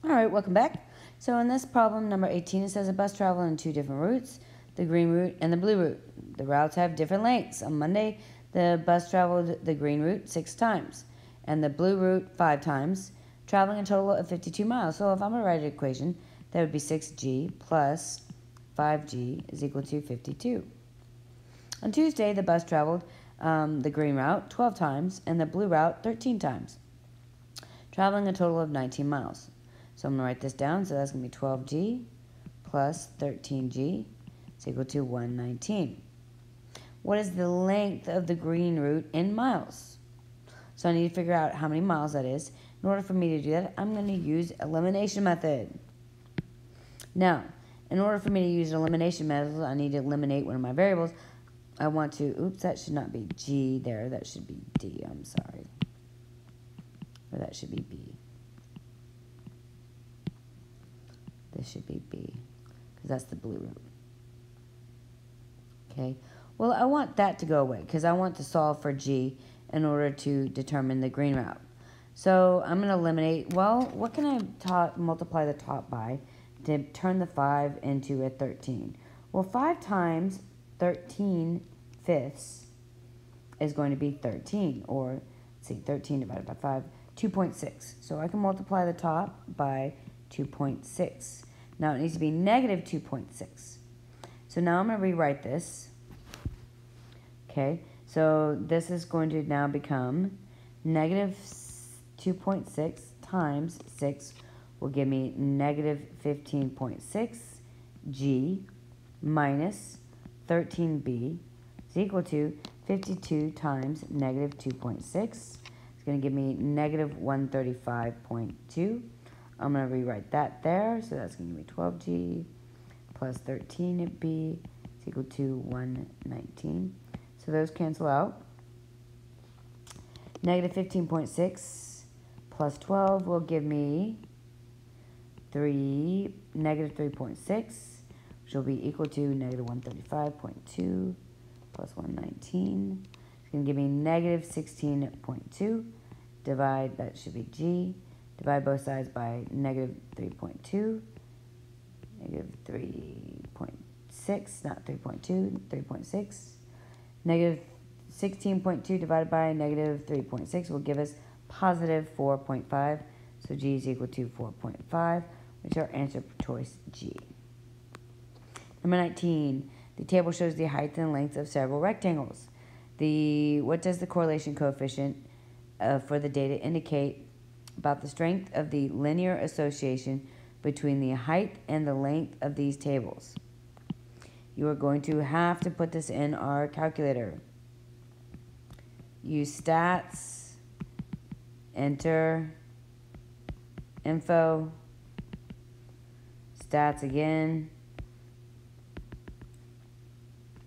Alright, welcome back. So in this problem, number 18, it says a bus traveled on two different routes, the green route and the blue route. The routes have different lengths. On Monday, the bus traveled the green route 6 times and the blue route 5 times, traveling a total of 52 miles. So if I'm going to write an equation, that would be 6g plus 5g is equal to 52. On Tuesday, the bus traveled the green route 12 times and the blue route 13 times, traveling a total of 19 miles. So I'm going to write this down. So that's going to be 12g plus 13g is equal to 119. What is the length of the green route in miles? So I need to figure out how many miles that is. In order for me to do that, I'm going to use elimination method. Now, in order for me to use elimination method, I need to eliminate one of my variables. I want to, oops, that should not be g there. That should be d, I'm sorry. Or that should be b. This should be b, because that's the blue route. Okay, well, I want that to go away, because I want to solve for g in order to determine the green route. So I'm going to eliminate, well, what can I multiply the top by to turn the 5 into a 13? Well, 5 times 13 fifths is going to be 13, or, let's see, 13 divided by 5, 2.6. So I can multiply the top by 2.6. Now it needs to be negative 2.6. So now I'm going to rewrite this. Okay, so this is going to now become negative 2.6 times 6 will give me negative 15.6 g minus 13b is equal to 52 times negative 2.6. It's going to give me negative 135.2. I'm going to rewrite that there. So that's going to be 12g plus 13b is equal to 119. So those cancel out. Negative 15.6 plus 12 will give me negative 3.6, which will be equal to negative 135.2 plus 119. It's going to give me negative 16.2. Divide, that should be g. Divide both sides by negative 3.2. Negative 3.6, not 3.2, 3.6. Negative 16.2 divided by negative 3.6 will give us positive 4.5. So g is equal to 4.5, which is our answer for choice G. Number 19, the table shows the height and length of several rectangles. What does the correlation coefficient for the data indicate about the strength of the linear association between the height and the length of these tables? You are going to have to put this in our calculator. Use stats, enter info, stats again,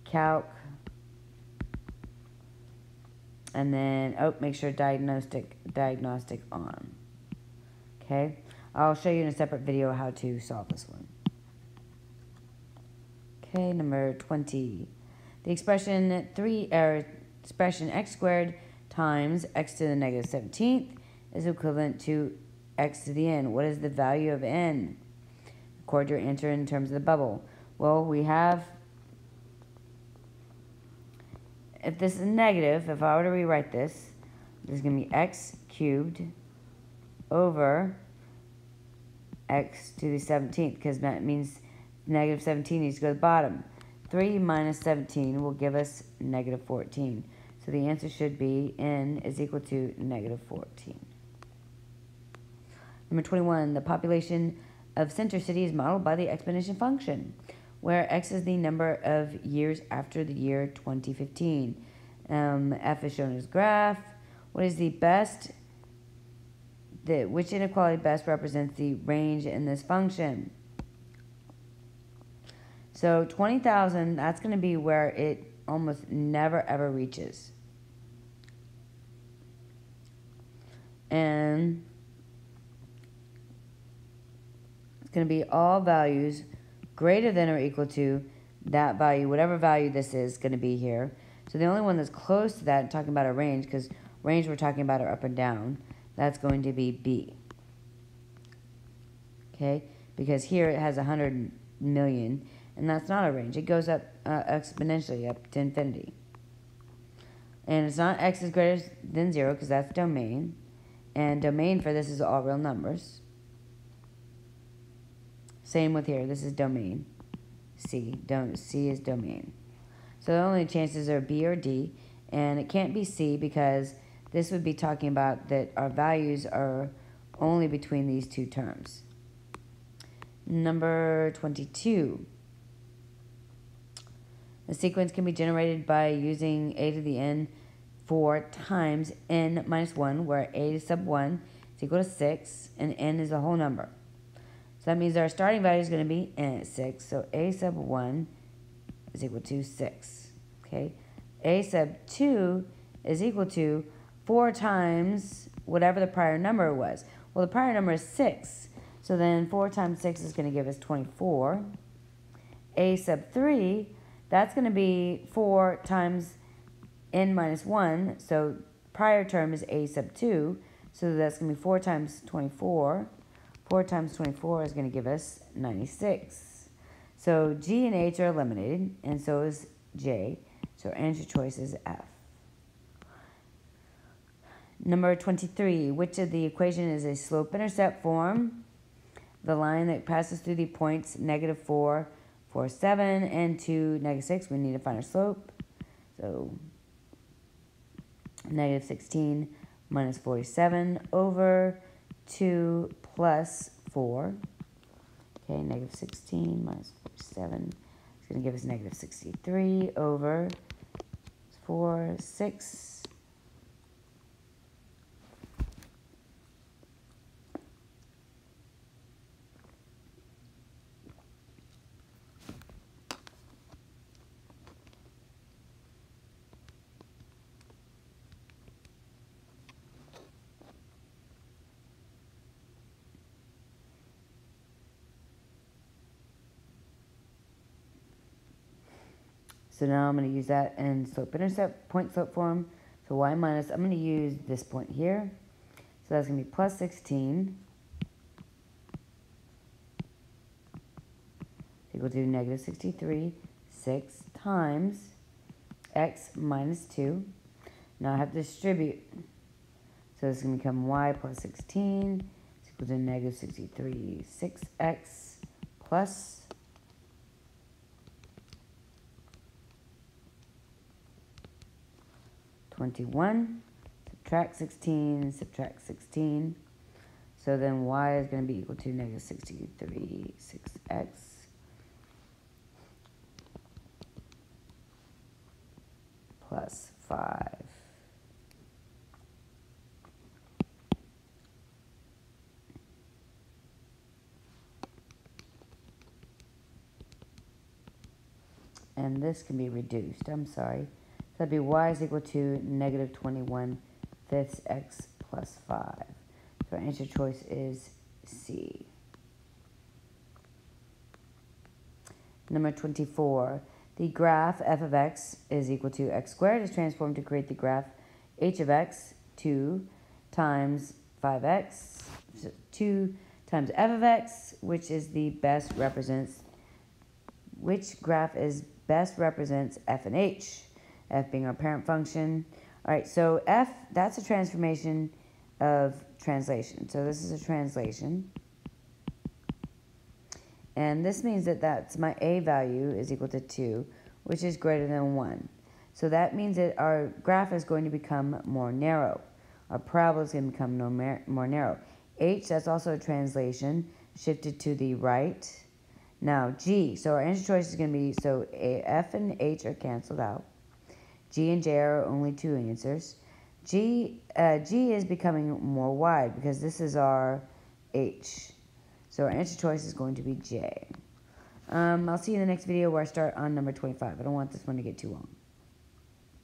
calc, and then, make sure diagnostic on. Okay, I'll show you in a separate video how to solve this one. Okay, number 20. The expression x squared times x to the negative 17th is equivalent to x to the n. What is the value of n? Record your answer in terms of the bubble. Well, we have, if this is negative, if I were to rewrite this, this is going to be x cubed over x to the 17th, because that means negative 17 needs to go to the bottom. 3 minus 17 will give us negative 14. So the answer should be n is equal to negative 14. Number 21, the population of Center City is modeled by the exponential function, where x is the number of years after the year 2015. F is shown as graph. What is the best, which inequality best represents the range in this function? So 20,000, that's going to be where it almost never ever reaches. And it's going to be all values greater than or equal to that value, whatever value this is going to be here. So the only one that's close to that, talking about a range, because range we're talking about are up and down, that's going to be B. okay? Because here it has 100 million, and that's not a range. It goes up exponentially up to infinity. And it's not x is greater than 0 because that's domain. And domain for this is all real numbers. Same with here. This is domain. C is domain. So the only chances are B or D. And it can't be C because this would be talking about that our values are only between these two terms. Number 22. The sequence can be generated by using a to the n 4 times n minus 1, where a sub 1 is equal to 6, and n is a whole number. So that means our starting value is going to be n at 6, so a sub 1 is equal to 6. Okay, a sub 2 is equal to 4 times whatever the prior number was. Well, the prior number is 6, so then 4 times 6 is going to give us 24. A sub 3, that's going to be 4 times n minus 1, so prior term is a sub 2, so that's going to be 4 times 24. 4 times 24 is going to give us 96. So G and H are eliminated, and so is J, so our answer choice is F. Number 23, which of the equation is a slope-intercept form? The line that passes through the points -4, 4, 7, and 2, -6, we need to find our slope. So -16 minus 47 over 2 plus 4. Okay, -16 minus 47 is going to give us -63 over 4, 6. So now I'm going to use that in slope-intercept point slope form. So y minus, I'm going to use this point here. So that's going to be plus 16 equal to -63, 6 times x minus 2. Now I have to distribute. So this is going to become y plus 16 is equal to -63, 6x plus 21, subtract 16, subtract 16. So then y is going to be equal to -63, 6x plus 5. And this can be reduced, I'm sorry. So that'd be y is equal to -21 fifths x plus 5. So our answer choice is C. Number 24. The graph f of x is equal to x squared is transformed to create the graph h of x, 2 times 5x, 2 times f of x, which graph is best represents f and h. F being our parent function. All right, so F, that's a transformation of translation. So this is a translation. And this means that that's my A value is equal to 2, which is greater than 1. So that means that our graph is going to become more narrow. Our parabola is going to become more narrow. H, that's also a translation, shifted to the right. Now G, so our answer choice is going to be, so F and H are canceled out. G and J are only 2 answers. G is becoming more wide because this is our H. So our answer choice is going to be J. I'll see you in the next video where I start on number 25. I don't want this one to get too long.